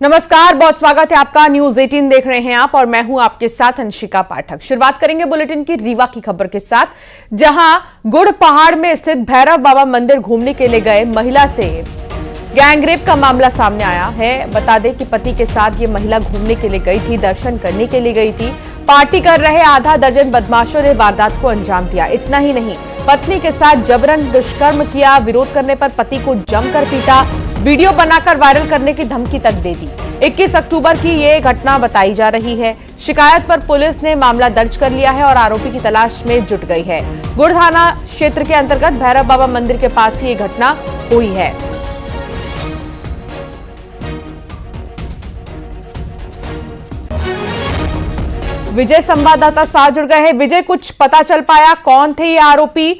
नमस्कार, बहुत स्वागत है आपका। न्यूज 18 देख रहे हैं आप और मैं हूं आपके साथ अंशिका पाठक। शुरुआत करेंगे बुलेटिन की रीवा की खबर के साथ, जहां गुड़ पहाड़ में स्थित भैरव बाबा मंदिर घूमने के लिए गए महिला से गैंगरेप का मामला सामने आया है। बता दें कि पति के साथ ये महिला घूमने के लिए गई थी, दर्शन करने के लिए गई थी। पार्टी कर रहे आधा दर्जन बदमाशों ने वारदात को अंजाम दिया। इतना ही नहीं, पत्नी के साथ जबरन दुष्कर्म किया। विरोध करने पर पति को जमकर पीटा, वीडियो बनाकर वायरल करने की धमकी तक दे दी। 21 अक्टूबर की ये घटना बताई जा रही है। शिकायत पर पुलिस ने मामला दर्ज कर लिया है और आरोपी की तलाश में जुट गई है। गुड़ थाना क्षेत्र के अंतर्गत भैरव बाबा मंदिर के पास ही ये घटना हुई है। विजय संवाददाता साथ जुड़ गए हैं। विजय, कुछ पता चल पाया कौन थे ये आरोपी,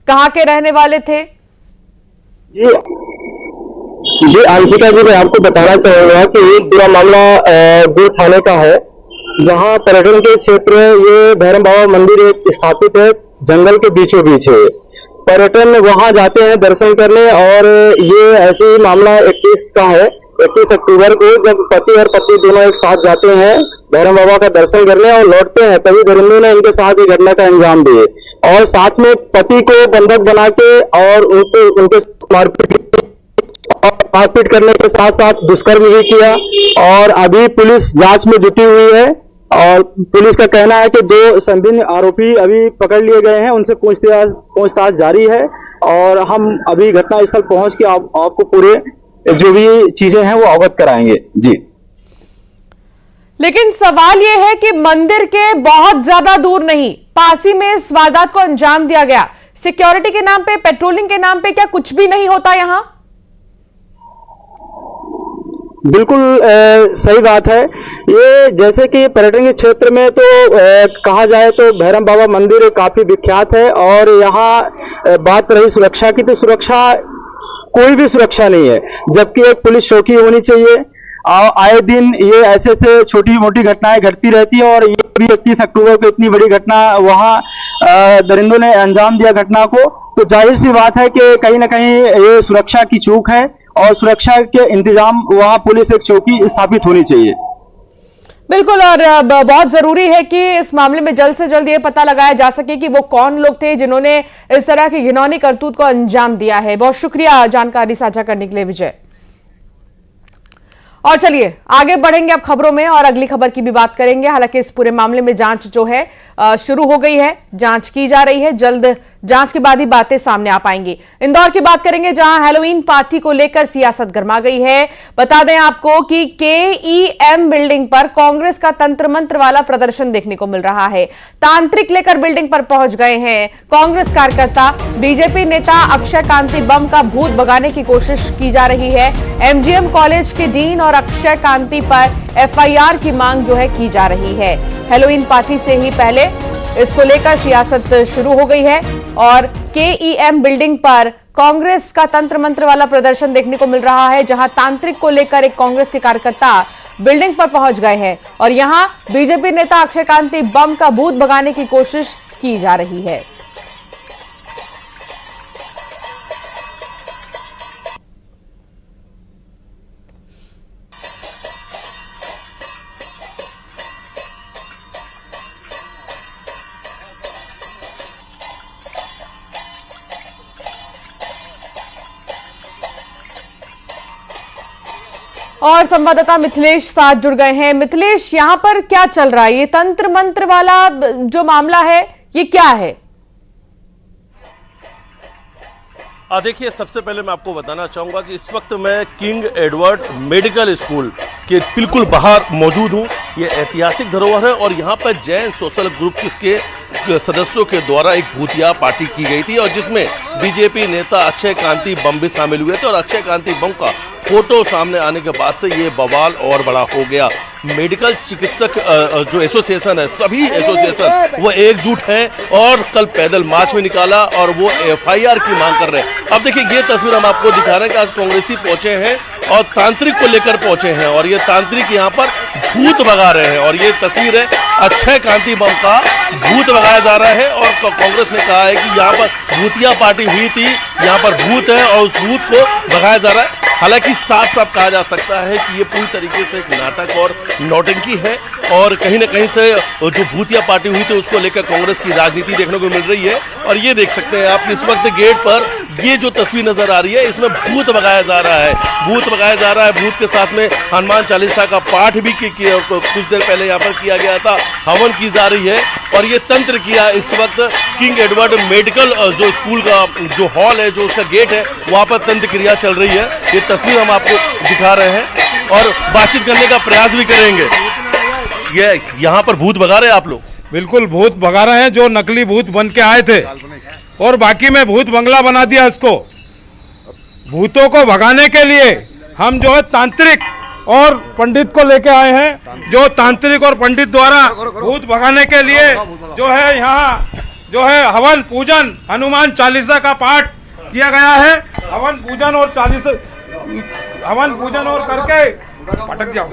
कहां के रहने वाले थे? जी अंशिका जी, मैं आपको बताना चाहूंगा कि एक पूरा मामला गुड़ थाने का है, जहां पर्यटन के क्षेत्र ये भैरव बाबा मंदिर एक स्थापित है, जंगल के बीचों बीच है। पर्यटन वहां जाते हैं दर्शन करने, और ये ऐसे मामला 21 का है। 21 अक्टूबर को जब पति और पत्नी दोनों एक साथ जाते हैं भैरव बाबा का दर्शन करने और लौटते हैं, तभी दरिंदों ने इनके साथ ये घटना का अंजाम दिए और साथ में पति को बंधक बना के और उनके मारपीट करने के साथ साथ दुष्कर्म भी किया। और अभी पुलिस जांच में जुटी हुई है और पुलिस का कहना है कि 2 संदिग्ध आरोपी अभी पकड़ लिए गए हैं, उनसे पूछताछ जारी है और हम अभी घटनास्थल पहुंच के आपको पूरे जो भी चीजें हैं वो अवगत कराएंगे। जी, लेकिन सवाल यह है कि मंदिर के बहुत ज्यादा दूर नहीं, पास ही में इस वारदात को अंजाम दिया गया। सिक्योरिटी के नाम पे, पेट्रोलिंग के नाम पे क्या कुछ भी नहीं होता यहां? बिल्कुल सही बात है। ये जैसे कि पर्यटन के क्षेत्र में तो कहा जाए तो भैरव बाबा मंदिर काफी विख्यात है, और यहाँ बात रही सुरक्षा की, तो सुरक्षा कोई भी सुरक्षा नहीं है, जबकि एक पुलिस चौकी होनी चाहिए। आए दिन ये ऐसे छोटी मोटी घटनाएं घटती रहती है, और ये भी 21 अक्टूबर को इतनी बड़ी घटना वहां दरिंदों ने अंजाम दिया घटना को, तो जाहिर सी बात है कि कहीं ना कहीं ये सुरक्षा की चूक है और सुरक्षा के इंतजाम वहां पुलिस एक चौकी स्थापित होनी चाहिए। बिल्कुल, और बहुत जरूरी है कि इस मामले में जल्द से जल्द ये पता लगाया जा सके कि वो कौन लोग थे जिन्होंने इस तरह की घिनौनी करतूत को अंजाम दिया है। बहुत शुक्रिया जानकारी साझा करने के लिए विजय। और चलिए आगे बढ़ेंगे अब खबरों में और अगली खबर की भी बात करेंगे। हालांकि इस पूरे मामले में जांच जो है शुरू हो गई है, जांच की जा रही है। जल्द जांच के बाद ही बातें सामने आ पाएंगी। इंदौर की बात करेंगे, जहां हैलोवीन पार्टी को लेकर सियासत गर्मा गई है। बता दें आपको कि KEM बिल्डिंग पर कांग्रेस का तंत्र मंत्र वाला प्रदर्शन देखने को मिल रहा है। तांत्रिक लेकर बिल्डिंग पर पहुंच गए हैं कांग्रेस कार्यकर्ता। बीजेपी नेता अक्षय कांति बम का भूत भगाने की कोशिश की जा रही है। MGM कॉलेज के डीन और अक्षय कांति पर FIR की मांग जो है की जा रही है। हैलोवीन पार्टी से ही पहले इसको लेकर सियासत शुरू हो गई है और KEM बिल्डिंग पर कांग्रेस का तंत्र मंत्र वाला प्रदर्शन देखने को मिल रहा है, जहां तांत्रिक को लेकर एक कांग्रेस के कार्यकर्ता बिल्डिंग पर पहुंच गए हैं और यहां बीजेपी नेता अक्षय कांति बम का भूत भगाने की कोशिश की जा रही है। और संवाददाता मिथिलेश साथ जुड़ गए हैं। मिथिलेश, यहां पर क्या चल रहा है? ये तंत्र मंत्र वाला जो मामला है, ये क्या है? देखिए, सबसे पहले मैं आपको बताना चाहूंगा कि इस वक्त मैं किंग एडवर्ड मेडिकल स्कूल के बिल्कुल बाहर मौजूद हूं। ये ऐतिहासिक धरोहर है और यहाँ पर जैन सोशल ग्रुप के सदस्यों के द्वारा एक भूतिया पार्टी की गई थी और जिसमें बीजेपी नेता अक्षय कांति बम भी शामिल हुए थे और अक्षय कांति बम का फोटो सामने आने के बाद से ये बवाल और बड़ा हो गया। मेडिकल चिकित्सक जो एसोसिएशन है, सभी एसोसिएशन वो एकजुट हैं और कल पैदल मार्च में निकाला और वो FIR की मांग कर रहे हैं। अब देखिए, ये तस्वीर हम आपको दिखा रहे हैं कि आज कांग्रेसी पहुंचे हैं और तांत्रिक को लेकर पहुंचे हैं और ये तांत्रिक यहाँ पर भूत भगा रहे हैं और ये तस्वीर है अक्षय कांति बम का भूत भगाया जा रहा है और कांग्रेस ने कहा है कि यहाँ पर भूतिया पार्टी हुई थी, यहाँ पर भूत है और उस भूत को भगाया जा रहा है। हालांकि साफ साफ कहा जा सकता है कि ये पूरी तरीके से एक नाटक और नौटंकी है और कहीं ना कहीं से जो भूतिया पार्टी हुई थी उसको लेकर कांग्रेस की राजनीति देखने को मिल रही है। और ये देख सकते हैं आप इस वक्त गेट पर ये जो तस्वीर नजर आ रही है इसमें भूत भगाया जा रहा है, भूत भगाया जा रहा है। भूत के साथ में हनुमान चालीसा का पाठ भी कुछ देर पहले यहाँ पर किया गया था, हवन की जा रही है। और ये तंत्र किया इस वक्त किंग एडवर्ड मेडिकल जो स्कूल का जो हॉल है, जो उसका गेट है, वहाँ पर तंत्र क्रिया चल रही है। ये तस्वीर हम आपको दिखा रहे हैं और बातचीत करने का प्रयास भी करेंगे। ये यहाँ पर भूत भगा रहे हैं आप लोग? बिल्कुल भूत भगा रहे हैं, जो नकली भूत बन के आए थे और बाकी में भूत बंगला बना दिया इसको। भूतों को भगाने के लिए हम जो है तांत्रिक और पंडित को लेके आए हैं, जो तांत्रिक और पंडित द्वारा भूत भगाने के लिए जो है यहाँ जो है हवन पूजन हनुमान चालीसा का पाठ किया गया है। हवन पूजन और करके पटक जाओ।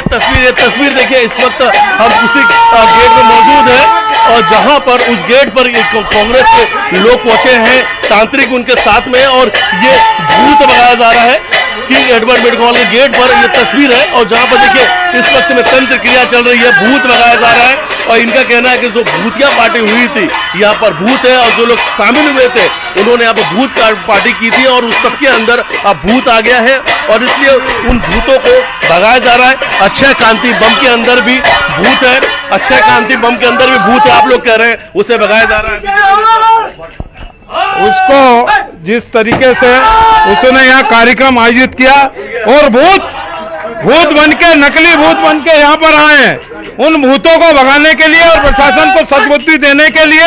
तो ये तस्वीर देखिए, इस वक्त हम उसी गेट में मौजूद हैं और जहां पर उस गेट पर कांग्रेस के लोग पहुंचे हैं, तांत्रिक उनके साथ में, और ये भूत भगाया जा रहा है किंग एडवर्ड मेडिकल हॉल के गेट पर। ये तस्वीर है और जहां पर देखिए इस वक्त में तंत्र क्रिया चल रही है, भूत भगाया जा रहा है। और इनका कहना है कि जो भूतिया पार्टी हुई थी यहाँ पर भूत है और जो लोग शामिल हुए थे उन्होंने यहाँ पर भूत पार्टी की थी और उस सबके अंदर अब भूत आ गया है और इसलिए उन भूतों को भगाया जा रहा है। अक्षय कांति बम के अंदर भी भूत है, अक्षय कांति बम के अंदर भी भूत है, आप लोग कह रहे हैं उसे भगाया जा रहा है। उसको जिस तरीके से उसने यहाँ कार्यक्रम आयोजित किया और भूत बन के नकली भूत बन के यहाँ पर आए हैं, उन भूतों को भगाने के लिए और प्रशासन को सद्बुद्धि देने के लिए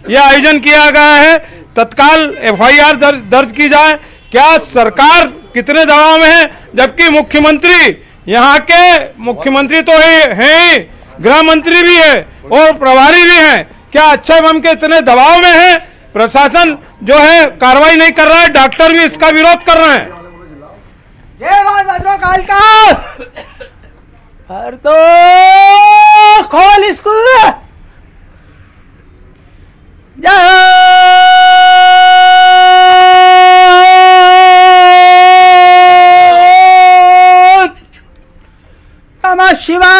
यह आयोजन किया गया है। तत्काल FIR दर्ज की जाए। क्या सरकार कितने दबाव में है, जबकि मुख्यमंत्री यहाँ के मुख्यमंत्री तो हैं, गृह मंत्री भी है और प्रभारी भी हैं। क्या अक्षय बम के इतने दबाव में है? प्रशासन जो है कार्रवाई नहीं कर रहा है, डॉक्टर भी इसका विरोध कर रहे हैं। जय मां भद्रकाल का हर तो खोल स्कूल जय नमः शिवाय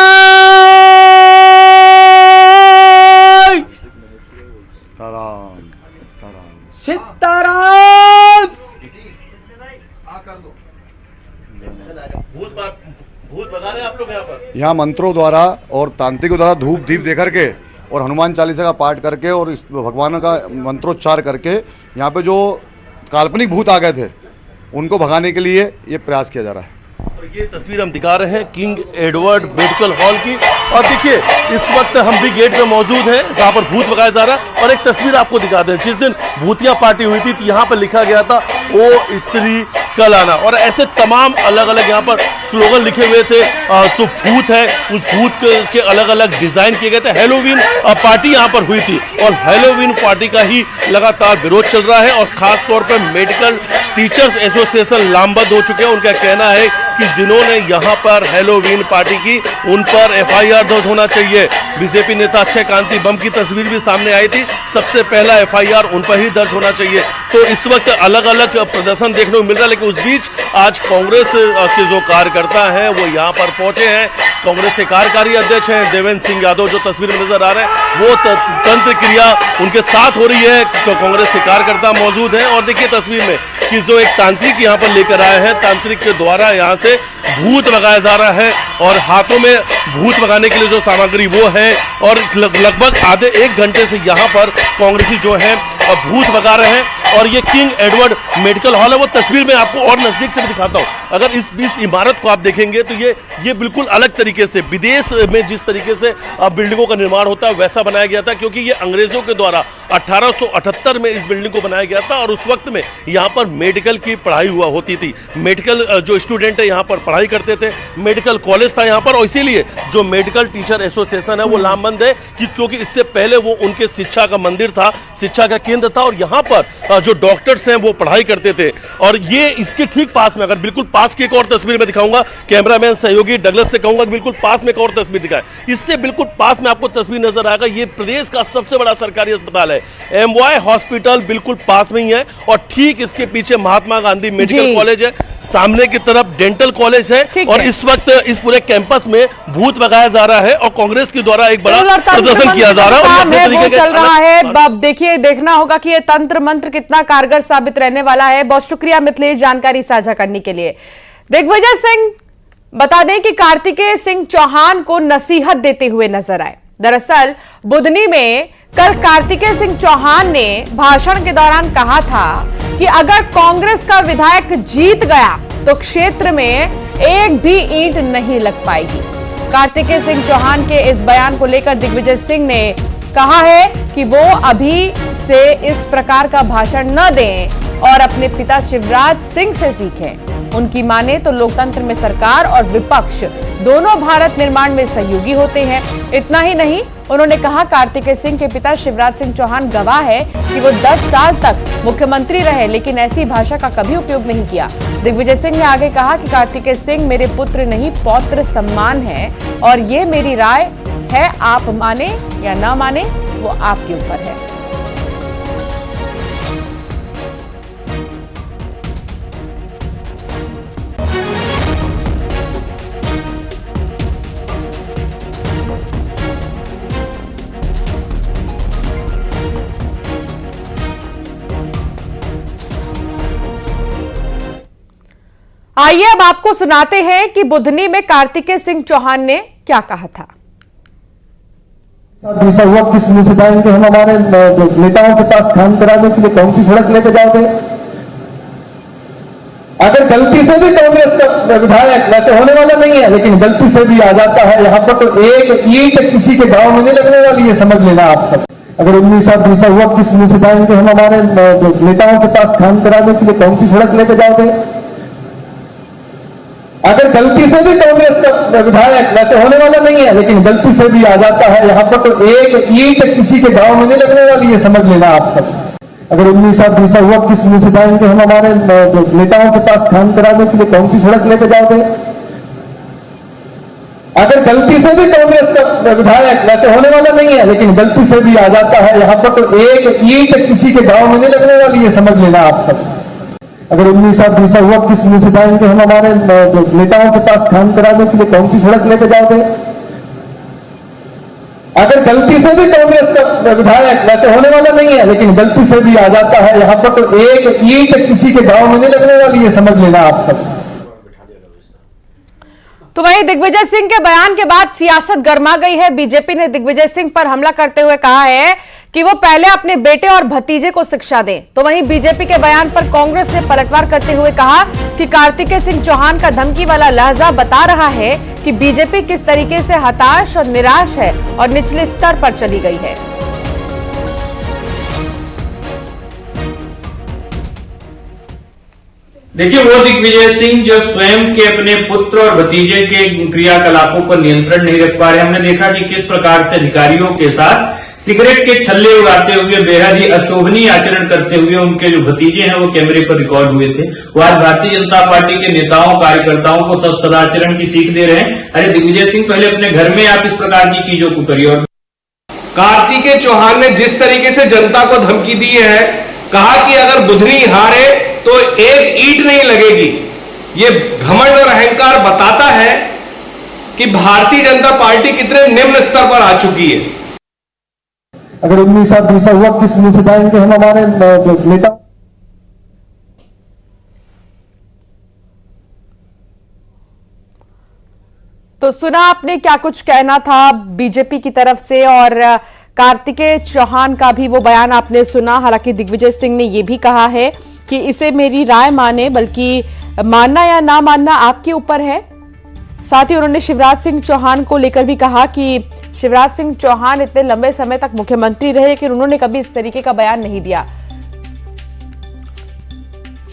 सीताराम। भूत भगा रहे हैं आप लोग यहाँ पर? यहाँ मंत्रों द्वारा और तांत्रिकों द्वारा धूप दीप दे करके और हनुमान चालीसा का पाठ करके और इस भगवान का मंत्रोच्चार करके यहाँ पे जो काल्पनिक भूत आ गए थे उनको भगाने के लिए ये प्रयास किया जा रहा है। ये तस्वीर हम दिखा रहे हैं किंग एडवर्ड मेडिकल हॉल की और देखिए इस वक्त हम भी गेट पे मौजूद हैं जहां पर भूत भगाया जा रहा है। और एक तस्वीर आपको दिखाते हैं, जिस दिन भूतिया पार्टी हुई थी यहाँ पर लिखा गया था ओ स्त्री कल आना और ऐसे तमाम अलग अलग यहाँ पर स्लोगन लिखे हुए थे। जो भूत है उस भूत के अलग अलग डिजाइन किए गए थे। हैलोवीन पार्टी यहाँ पर हुई थी और हैलोवीन पार्टी का ही लगातार विरोध चल रहा है और खास तौर पर मेडिकल टीचर्स एसोसिएशन लामबंद हो चुके हैं। उनका कहना है कि जिन्होंने यहाँ पर हैलोवीन पार्टी की उन पर FIR दर्ज होना चाहिए। बीजेपी नेता अक्षय कांति बम की तस्वीर भी सामने आई थी, सबसे पहला FIR उन पर ही दर्ज होना चाहिए। तो इस वक्त अलग अलग प्रदर्शन देखने को मिल रहा है, लेकिन उस बीच आज कांग्रेस के जो कार्यकर्ता हैं वो यहाँ पर पहुंचे हैं। कांग्रेस के कार्यकारी अध्यक्ष हैं देवेंद्र सिंह यादव, जो तस्वीर में नजर आ रहे हैं वो तंत्र क्रिया उनके साथ हो रही है। तो कांग्रेस के कार्यकर्ता मौजूद हैं और देखिए तस्वीर में कि जो एक तांत्रिक यहाँ पर लेकर आए हैं, तांत्रिक के द्वारा यहाँ से भूत भगाया जा रहा है और हाथों में भूत भगाने के लिए जो सामग्री वो है और लगभग आधे एक घंटे से यहाँ पर कांग्रेसी जो है भूत भगा रहे हैं। और ये किंग एडवर्ड मेडिकल हॉल है, वो तस्वीर में आपको और नजदीक से भी दिखाता हूँ। अगर इस इमारत को आप देखेंगे तो ये बिल्कुल अलग तरीके से विदेश में जिस तरीके से बिल्डिंगों का निर्माण होता है वैसा बनाया गया था, क्योंकि ये अंग्रेजों के द्वारा 1878 में इस बिल्डिंग को बनाया गया था और उस वक्त में यहाँ पर मेडिकल की पढ़ाई हुआ होती थी। मेडिकल जो स्टूडेंट है यहाँ पर पढ़ाई करते थे, मेडिकल कॉलेज था यहाँ पर और इसीलिए जो मेडिकल टीचर एसोसिएशन है वो लामबंद है क्योंकि इससे पहले वो उनके शिक्षा का मंदिर था, शिक्षा का केंद्र था और यहाँ पर जो डॉक्टर्स हैं वो पढ़ाई करते थे। और ये इसके ठीक पास में, अगर बिल्कुल पास की एक और तस्वीर में दिखाऊंगा, कैमरामैन सहयोगी डगलस से कहूंगा कि बिल्कुल पास में एक और तस्वीर दिखाए। इससे बिल्कुल पास में आपको तस्वीर नजर आएगा, ये प्रदेश का सबसे बड़ा सरकारी अस्पताल है, एमवाय हॉस्पिटल बिल्कुल पास में ही है। और ठीक इसके पीछे महात्मा गांधी मेडिकल कॉलेज है, सामने की तरफ डेंटल कॉलेज है। और इस वक्त इस पूरे कैंपस में भूत लगाया जा रहा है और कांग्रेस के द्वारा एक बड़ा प्रदर्शन किया जा रहा है और अपने तरीके चल रहा है। अब देखिए, देखना होगा कि ये तंत्र मंत्र कितना कारगर साबित रहने वाला है। बहुत शुक्रिया मिथिलेश जानकारी साझा करने के लिए। दिग्विजय सिंह, बता दें कि कार्तिकेय सिंह चौहान को नसीहत देते हुए नजर आए। दरअसल बुधनी में कल कार्तिकेय सिंह चौहान ने भाषण के दौरान कहा था कि अगर कांग्रेस का विधायक जीत गया तो क्षेत्र में एक भी ईंट नहीं लग पाएगी। कार्तिकेय सिंह चौहान के इस बयान को लेकर दिग्विजय सिंह ने कहा है कि वो अभी से इस प्रकार का भाषण न दें और अपने पिता शिवराज सिंह से सीखें। उनकी माने तो लोकतंत्र में सरकार और विपक्ष दोनों भारत निर्माण में सहयोगी होते हैं। इतना ही नहीं, उन्होंने कहा कार्तिकेय सिंह के पिता शिवराज सिंह चौहान गवाह है कि वो 10 साल तक मुख्यमंत्री रहे लेकिन ऐसी भाषा का कभी उपयोग नहीं किया। दिग्विजय सिंह ने आगे कहा कि कार्तिकेय सिंह मेरे पुत्र नहीं पौत्र सम्मान है और ये मेरी राय है, आप माने या ना माने वो आपके ऊपर है। आइए अब आपको सुनाते हैं कि बुधनी में कार्तिकेय सिंह चौहान ने क्या कहा था। ऐसा हुआ किस मुंह से जाएंगे हम हमारे नेताओं के पास काम कराने के लिए, कौन सी सड़क लेके जाओगे? अगर गलती से भी कांग्रेस का विधायक, वैसे होने वाला नहीं है लेकिन गलती से भी आ जाता है यहाँ पर, तो एक ईंट किसी के गांव में नहीं लगने वाली है, समझ लेना आप सब। अगर 19 साल ऐसा हुआ किस मुंह से जाएंगे हम हमारे नेताओं के पास काम कराने के लिए, कौन सी सड़क लेके जाओगे? अगर गलती से भी कांग्रेस का विधायक, वैसे होने वाला नहीं है लेकिन गलती से भी आ जाता है यहाँ पर, तो एक ईंट किसी के गांव में नहीं लगने वाली है, समझ लेना आप सब। अगर 19 साल ऐसा हुआ किस मुंह से जाएंगे हम हमारे नेताओं के पास काम कराने के लिए, कौन सी सड़क लेके जाओगे? अगर गलती से भी कांग्रेस का विधायक, वैसे होने वाला नहीं है लेकिन गलती से भी आ जाता है यहाँ पर, तो एक ईंट किसी के गांव में नहीं लगने वाली है, समझ लेना आप सब। अगर 19 साल ऐसा हुआ किस मुंह से जाएंगे हम हमारे नेताओं के पास काम कराने के लिए, कौन सी सड़क लेके जाओगे? अगर गलती से भी कांग्रेस का विधायक, वैसे होने वाला नहीं है लेकिन गलती से भी आ जाता है यहाँ पर, तो एक ईंट किसी के गांव में नहीं लगने वाली है, समझ लेना आप सब। तो वहीं दिग्विजय सिंह के बयान के बाद सियासत गर्मा गई है। बीजेपी ने दिग्विजय सिंह पर हमला करते हुए कहा है कि वो पहले अपने बेटे और भतीजे को शिक्षा दें। तो वहीं बीजेपी के बयान पर कांग्रेस ने पलटवार करते हुए कहा कि कार्तिकेय सिंह चौहान का धमकी वाला लहजा बता रहा है कि बीजेपी किस तरीके से हताश और निराश है और निचले स्तर पर चली गई है। देखिए, वो दिग्विजय सिंह जो स्वयं के अपने पुत्र और भतीजे के क्रियाकलापों पर नियंत्रण नहीं रख पा रहे। हमने देखा कि किस प्रकार से अधिकारियों के साथ सिगरेट के छल्ले उड़ाते हुए, बेहद ही अशोभनीय आचरण करते हुए उनके जो भतीजे हैं वो कैमरे पर रिकॉर्ड हुए थे। वो आज भारतीय जनता पार्टी के नेताओं, कार्यकर्ताओं को सब सदाचरण की सीख दे रहे हैं। अरे दिग्विजय सिंह, पहले अपने घर में आप इस प्रकार की चीजों को करिए। और कार्तिकेय चौहान ने जिस तरीके से जनता को धमकी दी है, कहा कि अगर बुधनी हारे तो एक ईंट नहीं लगेगी, ये घमंड और अहंकार बताता है कि भारतीय जनता पार्टी कितने निम्न स्तर पर आ चुकी है। अगर 19 साल ऐसा हुआ किस मुंह से जाएंगे हम हमारे नेता। तो सुना आपने क्या कुछ कहना था बीजेपी की तरफ से, और कार्तिकेय चौहान का भी वो बयान आपने सुना। हालांकि दिग्विजय सिंह ने यह भी कहा है कि इसे मेरी राय माने, बल्कि मानना या ना मानना आपके ऊपर है। साथ ही उन्होंने शिवराज सिंह चौहान को लेकर भी कहा कि शिवराज सिंह चौहान इतने लंबे समय तक मुख्यमंत्री रहे लेकिन उन्होंने कभी इस तरीके का बयान नहीं दिया।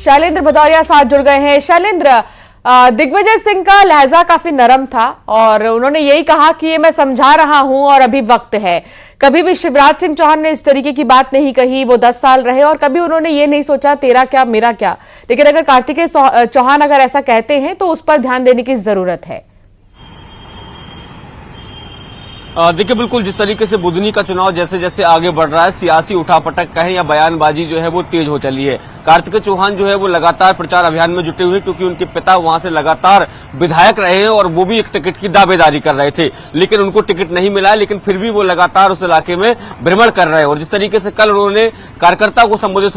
शैलेंद्र भदौरिया साथ जुड़ गए हैं। शैलेंद्र, दिग्विजय सिंह का लहजा काफी नरम था और उन्होंने यही कहा कि ये मैं समझा रहा हूं और अभी वक्त है। कभी भी शिवराज सिंह चौहान ने इस तरीके की बात नहीं कही। वो 10 साल रहे और कभी उन्होंने ये नहीं सोचा तेरा क्या मेरा क्या। लेकिन अगर कार्तिकेय चौहान अगर ऐसा कहते हैं तो उस पर ध्यान देने की जरूरत है। देखिए, बिल्कुल जिस तरीके से बुधनी का चुनाव जैसे जैसे आगे बढ़ रहा है, सियासी उठापटक कहें या बयानबाजी जो है वो तेज हो चली है। कार्तिकेय चौहान जो है वो लगातार प्रचार अभियान में जुटे हुए हैं, क्योंकि उनके पिता वहां से लगातार विधायक रहे हैं और वो भी एक टिकट की दावेदारी कर रहे थे, लेकिन उनको टिकट नहीं मिला। लेकिन फिर भी वो लगातार उस इलाके में भ्रमण कर रहे हैं। और जिस तरीके से कल उन्होंने कार्यकर्ता को संबोधित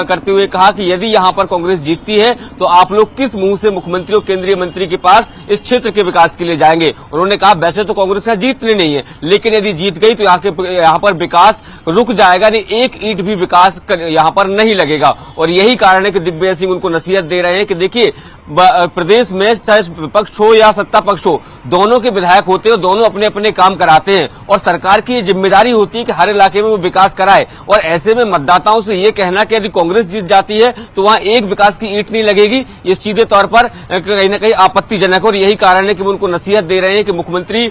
करते हुए कहा कि यदि यहां पर कांग्रेस जीतती है तो आप लोग किस मुंह से मुख्यमंत्री और केंद्रीय मंत्री के पास इस क्षेत्र के विकास के लिए जाएंगे। उन्होंने कहा वैसे तो कांग्रेस का जीतनी नहीं है, लेकिन यदि जीत गई तो यहाँ पर विकास रुक जाएगा, नहीं एक ईंट भी विकास यहाँ पर नहीं लगेगा। और यही कारण है कि दिग्विजय सिंह उनको नसीहत दे रहे हैं कि देखिए, प्रदेश में चाहे विपक्ष हो या सत्ता पक्ष हो, दोनों के विधायक होते हैं, दोनों अपने अपने काम कराते हैं और सरकार की ये जिम्मेदारी होती है कि हर इलाके में वो विकास कराए। और ऐसे में मतदाताओं से ये कहना कि यदि कांग्रेस जीत जाती है तो वहां एक विकास की ईंट नहीं लगेगी, ये सीधे तौर पर कहीं ना कहीं आपत्तिजनक। और यही कारण है कि वो उनको नसीहत दे रहे हैं कि मुख्यमंत्री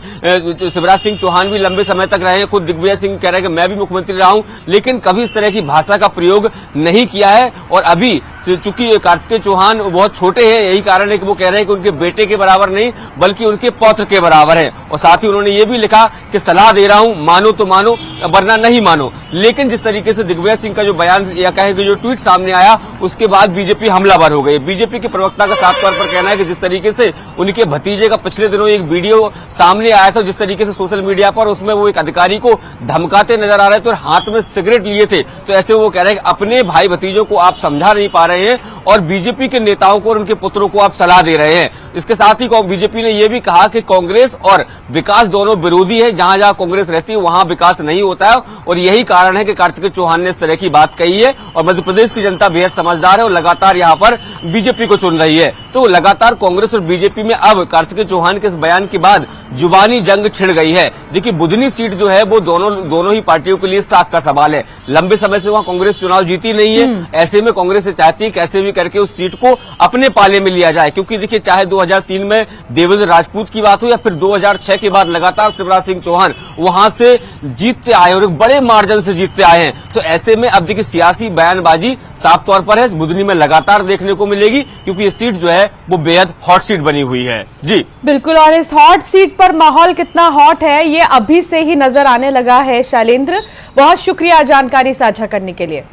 शिवराज सिंह चौहान भी लंबे समय तक रहे हैं। खुद दिग्विजय सिंह कह रहे हैं कि मैं भी मुख्यमंत्री रहा हूं, लेकिन कभी इस तरह की भाषा का प्रयोग नहीं किया है। और अभी चूंकि कार्तिकेय चौहान बहुत छोटे हैं, यही कारण है कि वो कह रहे हैं कि उनके बेटे के बराबर नहीं बल्कि उनके पौत्र के बराबर है। और साथ ही उन्होंने ये भी लिखा कि सलाह दे रहा हूं, मानो तो मानो वरना नहीं मानो। लेकिन जिस तरीके से दिग्विजय सिंह का जो बयान या कहे कि जो ट्वीट सामने आया, उसके बाद बीजेपी हमलावर हो गई। बीजेपी के प्रवक्ता का साफ तौर पर कहना है कि जिस तरीके से उनके भतीजे का पिछले दिनों एक वीडियो सामने आया था, जिस तरीके से सोशल मीडिया पर उसमें वो एक अधिकारी को धमकाते नजर आ रहे थे और हाथ में सिगरेट लिए थे, तो ऐसे वो कह रहे हैं कि अपने भाई भतीजों को आप समझा नहीं पा रहे हैं और बीजेपी के नेताओं को और उनके पुत्रों को आप सलाह दे रहे हैं। इसके साथ ही बीजेपी ने यह भी कहा कि कांग्रेस और विकास दोनों विरोधी है, जहां जहां कांग्रेस रहती है वहां विकास नहीं होता है। और यही कारण है कि कार्तिकेय चौहान ने इस तरह की बात कही है। और मध्य प्रदेश की जनता बेहद समझदार है और लगातार यहां पर बीजेपी को चुन रही है। तो लगातार कांग्रेस और बीजेपी में अब कार्तिकेय चौहान के इस बयान के बाद जुबानी जंग छिड़ गई है। देखिए, बुधनी सीट जो है वो दोनों ही पार्टियों के लिए साख का सवाल है। लंबे समय से वहां कांग्रेस चुनाव जीती नहीं है। ऐसे में कांग्रेस से चाहती है कैसे भी करके उस सीट को अपने पाले में लिया जाए, क्योंकि देखिए, चाहे 2003 में देवेंद्र राजपूत की बात हो या फिर 2006 के बाद लगातार शिवराज सिंह चौहान वहां से जीतते आए और एक बड़े मार्जिन से जीतते आए हैं। तो ऐसे में अब देखिए, सियासी बयानबाजी साफ तौर पर है बुधनी में लगातार देखने को मिलेगी, क्योंकि ये सीट जो है वो बेहद हॉट सीट बनी हुई है। जी बिल्कुल, और इस हॉट सीट पर माहौल कितना हॉट है ये अभी से ही नजर आने लगा है। शैलेंद्र, बहुत शुक्रिया जानकारी साझा करने के लिए।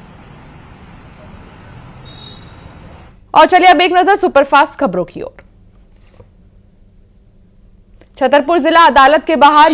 और चलिए अब एक नजर सुपरफास्ट खबरों की ओर। छतरपुर जिला अदालत के बाहर